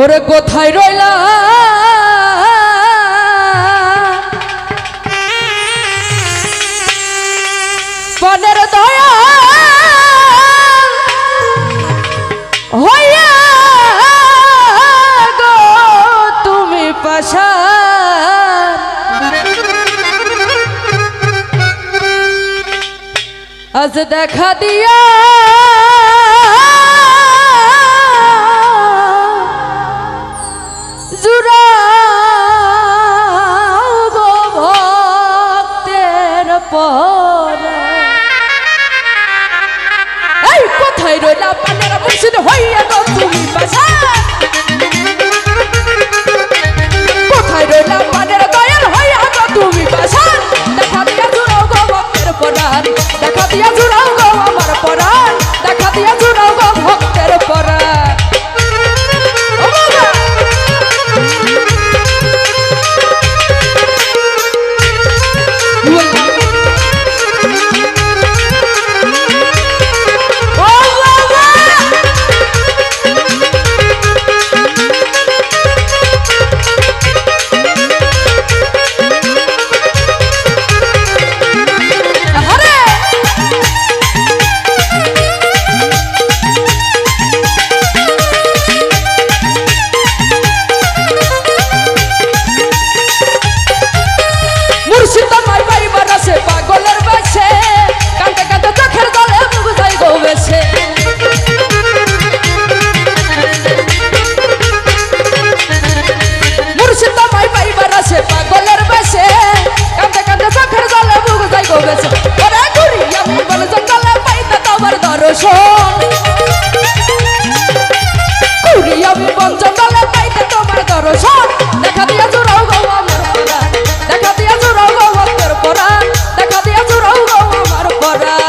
ওরে কোথায় রইলা পনের দয়া হইয়া গো তুমি পাশান আজ দেখা দিয়া কোথায় রইলা পানের মুর্শিদ হইয়া গো তুমি পাশান কোথায় রইলা পানের দয়াল হইয়া গো তুমি পাশান দেখা দিয়া জুড়াও গো ভক্তের পরাণ দেখা দিয়া জুড়াও গো আমার পরাণ দেখা দিয়া জুড়াও গো ভক্তের পরাণ দেখা দিয়া জোড়াও গো আমার পরাণ দেখা দিয়া জোড়াও গো ভক্তের পরাণ দেখা দিয়া জোড়াও গো আমার পরাণ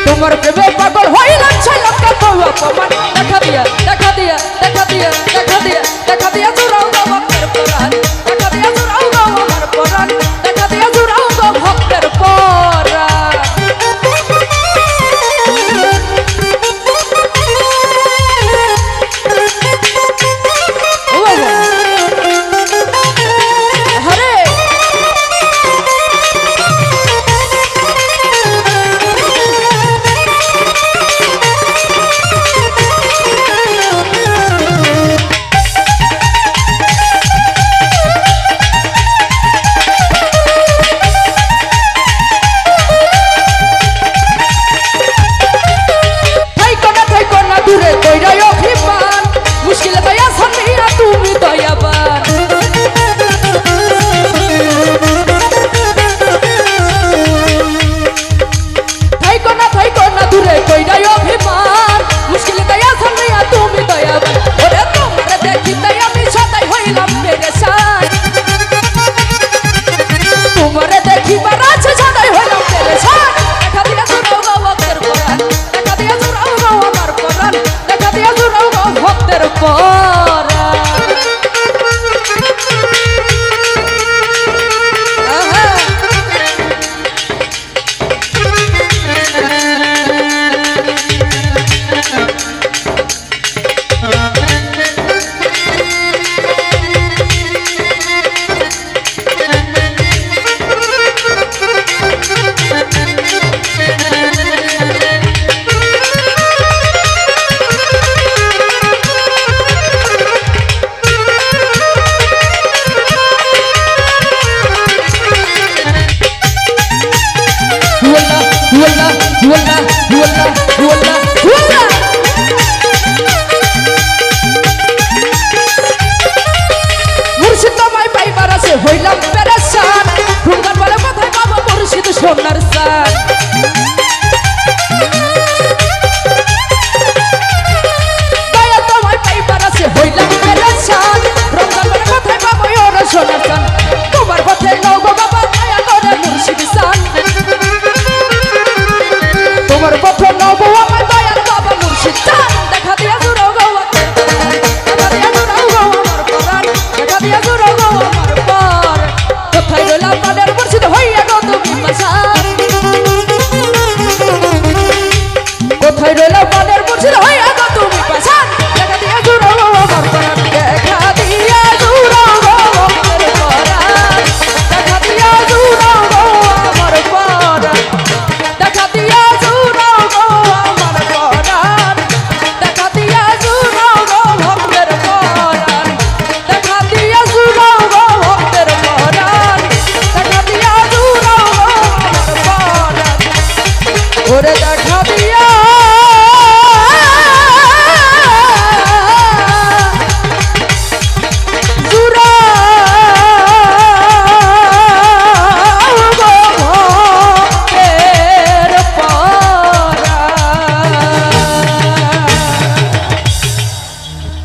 তোমার প্রেমে পাগল হইলাম ছাইলাম কত অপমান দেখা দিয়া দেখা দিয়া দেখা দিয়া দেখা দিয়া দেখা দিয়া জোড়াও গো ভক্তের পরাণ দেখা দিয়া জোড়াও গো আমার পরাণ দেখা দিয়া জোড়াও গো ভক্তের পরাণ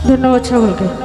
ধন্যবাদ সকলকে।